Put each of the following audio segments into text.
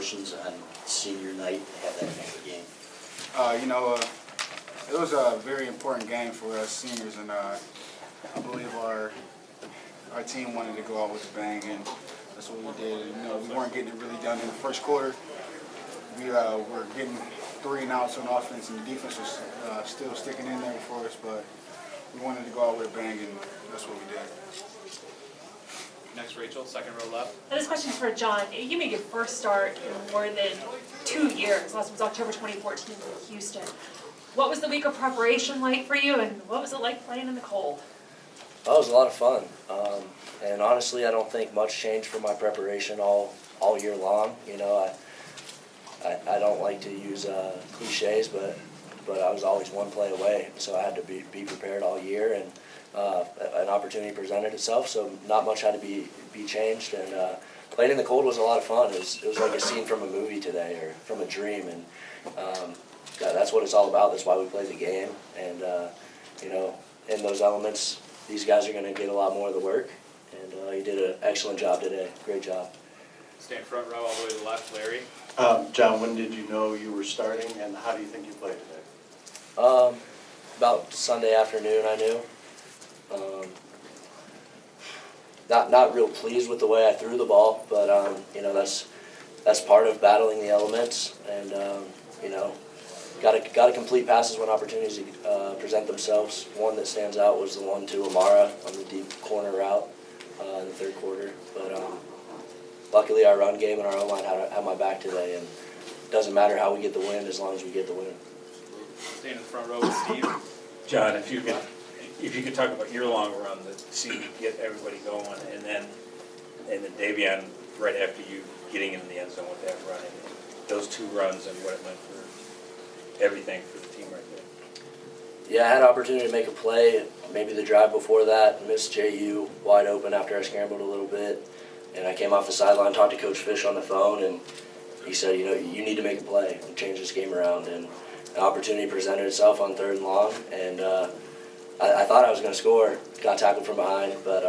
emotions on senior night to have that kind of game? It was a very important game for us seniors, and I believe our team wanted to go out with a bang, and that's what we did. We weren't getting it really done in the first quarter. We were getting 3 and outs on offense, and the defense was still sticking in there for us, but we wanted to go out with a bang, and that's what we did. Next, Rachel, second row left. This question is for John. You made your first start in more than 2 years. Last was October 2014 in Houston. What was the week of preparation like for you, and what was it like playing in the cold? That was a lot of fun. And honestly, I don't think much changed from my preparation all year long. I don't like to use cliches, but I was always one play away, so I had to be prepared all year, and an opportunity presented itself, so not much had to be changed. And playing in the cold was a lot of fun. It was like a scene from a movie today, or from a dream, and that's what it's all about. That's why we play the game, and in those elements, these guys are going to get a lot more of the work, and you did an excellent job today. Great job. Stand front row all the way to the left, Larry. John, when did you know you were starting, and how do you think you played today? About Sunday afternoon, I knew. Not real pleased with the way I threw the ball, but that's part of battling the elements, and got to complete passes when opportunities present themselves. One that stands out was the one to Amara on the deep corner route in the third quarter, but luckily our run game and our O-line had my back today, and it doesn't matter how we get the win as long as we get the win. Stand in the front row with Steve. John, if you could talk about your long run that seemed to get everybody going, and then Davion right after you getting in the end zone with that run, and those 2 runs and what it meant for everything for the team right there. Yeah, I had an opportunity to make a play. Maybe the drive before that, missed JU wide open after I scrambled a little bit, and I came off the sideline, talked to Coach Fish on the phone, and he said, you need to make a play and change this game around. And an opportunity presented itself on 3rd and long, and I thought I was going to score. Got tackled from behind, but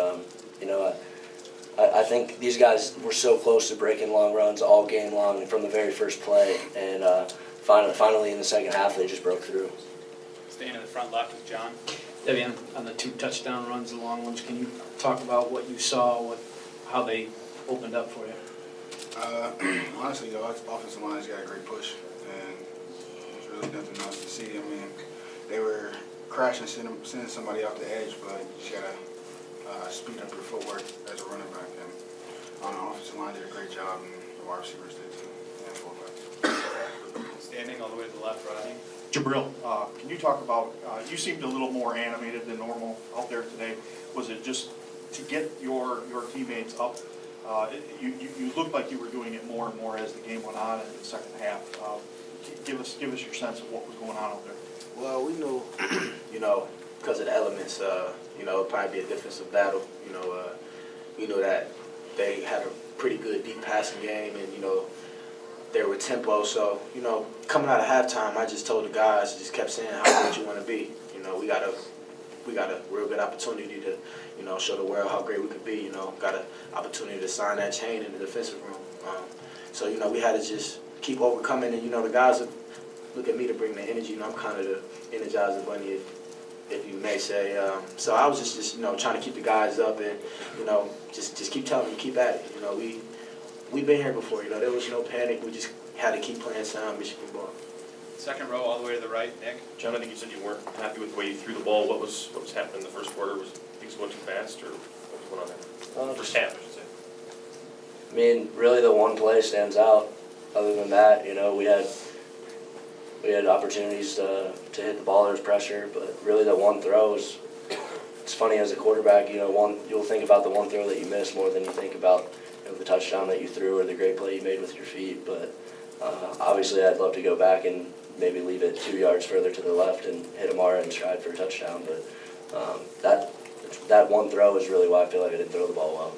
I think these guys were so close to breaking long runs all game long from the very first play, and finally in the second half they just broke through. Stand in the front left with John. Devian, on the 2 touchdown runs, the long ones, can you talk about what you saw, how they opened up for you? Honestly, the offensive line's got a great push, and there's really nothing else to see. I mean, they were crashing, sending somebody off the edge, but you just gotta speed up your footwork as a running back. And the offensive line did a great job, and the wide receivers did too, and fullbacks. Standing all the way to the left, Rodney. Jabril, can you talk about, you seemed a little more animated than normal out there today. Was it just to get your teammates up? You looked like you were doing it more and more as the game went on in the second half. Give us your sense of what was going on out there. Well, we knew, because of the elements, it'd probably be a defensive battle. We knew that they had a pretty good deep passing game, and, they were tempo. So, coming out of halftime, I just told the guys, just kept saying how good you want to be. We got a real good opportunity to, show the world how great we could be. Got an opportunity to sign that chain in the defensive room. So, we had to just keep overcoming, and, the guys would look at me to bring the energy. I'm kind of the Energizer Bunny, if you may say. So I was just trying to keep the guys up, and, just keep telling them, keep at it. We've been here before. There was no panic. We just had to keep playing sound Michigan ball. Second row all the way to the right, Nick. John, I think you said you weren't happy with the way you threw the ball. What was happening in the first quarter? Was things going too fast, or what was going on there? First half, I should say. I mean, really the one play stands out. Other than that, we had opportunities to hit the ball. There was pressure, but really that one throw is. It's funny as a quarterback, you'll think about the one throw that you missed more than you think about the touchdown that you threw or the great play you made with your feet. But obviously, I'd love to go back and maybe leave it 2 yards further to the left and hit Amara in stride for a touchdown. But that one throw is really why I feel like I didn't throw the ball well.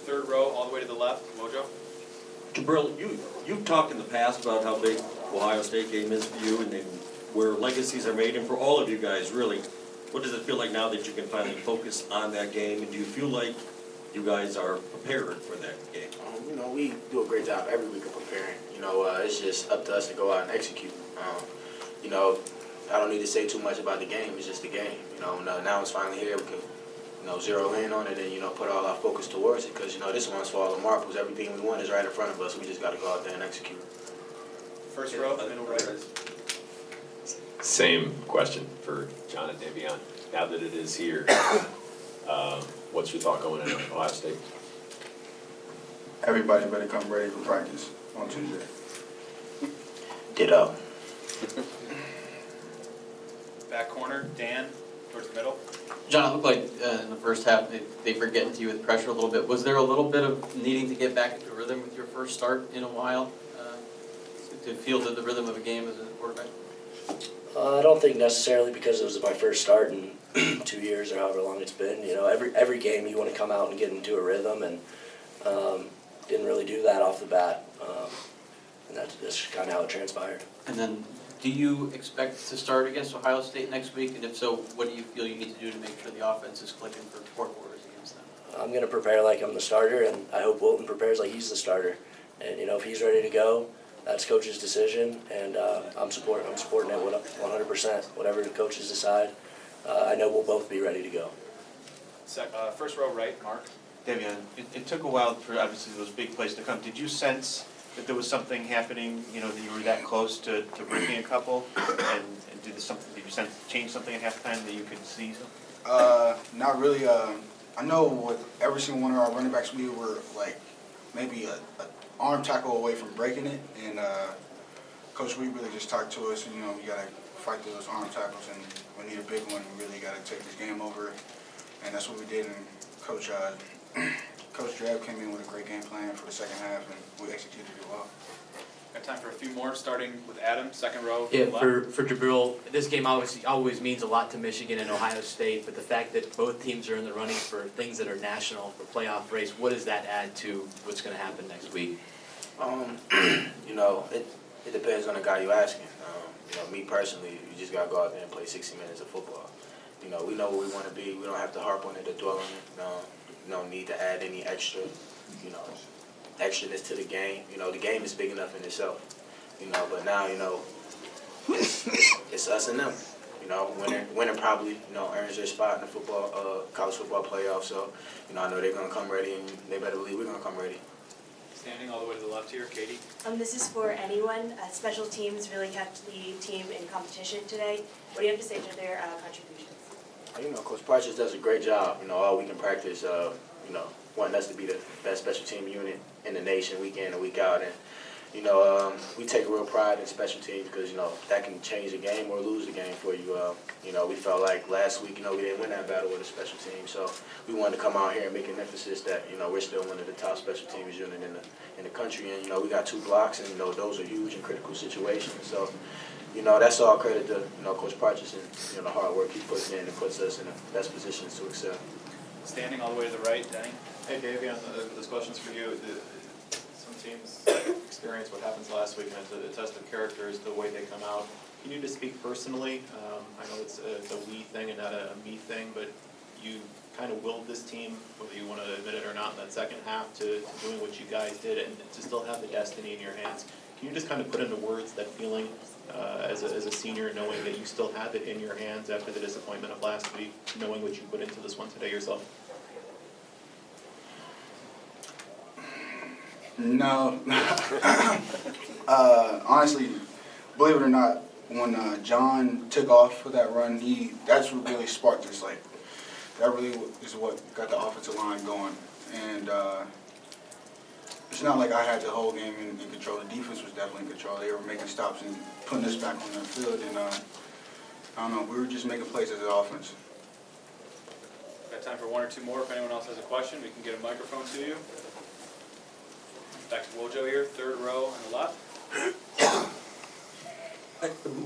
Third row all the way to the left, Mojo. Jabril, you've talked in the past about how big Ohio State game is for you, and where legacies are made, and for all of you guys, really. What does it feel like now that you can finally focus on that game, and do you feel like you guys are prepared for that game? we do a great job every week of preparing. You know, it's just up to us to go out and execute. You know, I don't need to say too much about the game. It's just the game. You know, now it's finally here. We can, you know, zero in on it and, you know, put all our focus towards it. Because, you know, this one's for all the marbles. Everything we want is right in front of us. We just got to go out there and execute. First row, middle right. Same question for John and Davion. Now that it is here, what's your thought going into Ohio State? Everybody better come ready for practice on Tuesday. Ditto. Back corner, Dan, towards the middle. John, it looked like in the first half they were getting to you with pressure a little bit. Was there a little bit of needing to get back into rhythm with your first start in a while to feel the rhythm of a game as a quarterback? I don't think necessarily because it was my first start in 2 years or however long it's been. You know, every game you want to come out and get into a rhythm, and didn't really do that off the bat. And that's kind of how it transpired. And then, do you expect to start against Ohio State next week? And if so, what do you feel you need to do to make sure the offense is clicking for 4 quarters against them? I'm going to prepare like I'm the starter, and I hope Wilton prepares like he's the starter. And, you know, if he's ready to go, that's coach's decision, and I'm supporting it 100%. Whatever the coaches decide, I know we'll both be ready to go. First row right, Mark. Davion, it took a while for obviously those big plays to come. Did you sense that there was something happening, you know, that you were that close to breaking a couple? And did you sense change something at halftime that you could see something? Not really. I know with every single one of our running backs, we were like maybe a arm tackle away from breaking it, and Coach Reed really just talked to us, and, you know, we gotta fight through those arm tackles, and we need a big one. We really gotta take this game over, and that's what we did. And Coach Drab came in with a great game plan for the second half, and we executed it well. Got time for a few more, starting with Adam, second row. Yeah, left. for Jabril, this game obviously always means a lot to Michigan and Ohio State, but the fact that both teams are in the running for things that are national, for playoff race, what does that add to what's going to happen next week? You know, it depends on the guy you're asking. You know, me personally, you just got to go out there and play 60 minutes of football. You know, we know where we want to be. We don't have to harp on it or dwell on it. No need to add any extra, you know, extraness to the game. You know, the game is big enough in itself. You know, but now, you know, it's us and them. You know, winner probably, you know, earns their spot in the college football playoff. So, you know, I know they're gonna come ready, and they better believe we're gonna come ready. Standing all the way to the left here, Katie. This is for anyone. Special teams really kept the team in competition today. What do you have to say to their contributions? You know, Coach Parchis does a great job. You know, all week in practice, you know, wanting us to be the best special team unit in the nation week in and week out. And, you know, we take real pride in special teams because, you know, that can change a game or lose a game for you. You know, we felt like last week, you know, we didn't win that battle with a special team. So we wanted to come out here and make an emphasis that, you know, we're still one of the top special teams unit in the country. And, you know, we got 2 blocks, and, you know, those are huge and critical situations. So, you know, that's all credit to, you know, Coach Parchis and, you know, the hard work he puts in and puts us in the best positions to excel. Standing all the way to the right, Denny. Hey, Davion, this question's for you. Some teams experience what happens last week, and it's a test of character is the way they come out. Can you just speak personally? I know it's a we thing and not a me thing, but you kind of willed this team, whether you want to admit it or not, in that second half to doing what you guys did and to still have the destiny in your hands. Can you just kind of put into words that feeling as a senior, knowing that you still have it in your hands after the disappointment of last week, knowing what you put into this one today yourself? No. Honestly, believe it or not, when John took off for that run, that's what really sparked us. Like, that really is what got the offensive line going. And it's not like I had the whole game in control. The defense was definitely in control. They were making stops and putting us back on the field. And I don't know, we were just making plays as an offense. Got time for 1 or 2 more. If anyone else has a question, we can get a microphone to you. Back to Wojo here, third row on the left.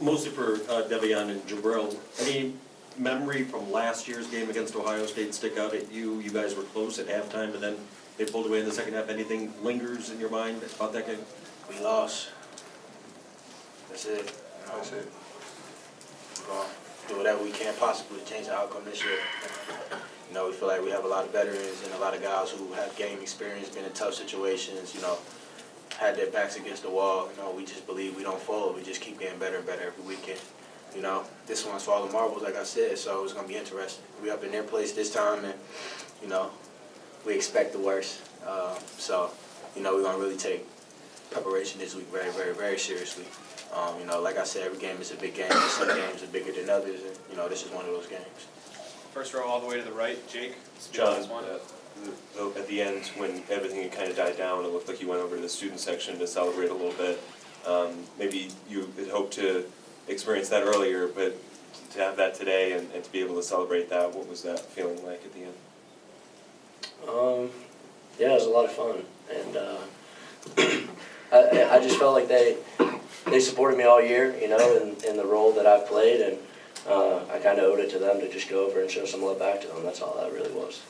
Mostly for Davion and Jabril. Any memory from last year's game against Ohio State stick out at you? You guys were close at halftime, and then they pulled away in the second half. Anything lingers in your mind about that game? We lost. That's it. That's it. We're going to do whatever we can possibly to change the outcome this year. You know, we feel like we have a lot of veterans and a lot of guys who have game experience, been in tough situations, you know, had their backs against the wall. You know, we just believe we don't fold. We just keep getting better and better every weekend. You know, this one's for all the marbles, like I said, so it's going to be interesting. We up in their place this time, and, you know, we expect the worst. So, you know, we're going to really take preparation this week very, very, very seriously. You know, like I said, every game is a big game. Some games are bigger than others, and, you know, this is one of those games. First row all the way to the right, Jake. John, Last one. at the end, when everything had kind of died down, it looked like you went over to the student section to celebrate a little bit. Maybe you had hoped to experience that earlier, but to have that today and to be able to celebrate that, what was that feeling like at the end? Yeah, it was a lot of fun, and I just felt like they supported me all year, you know, in the role that I've played, and I kind of owed it to them to just go over and show some love back to them. That's all that really was.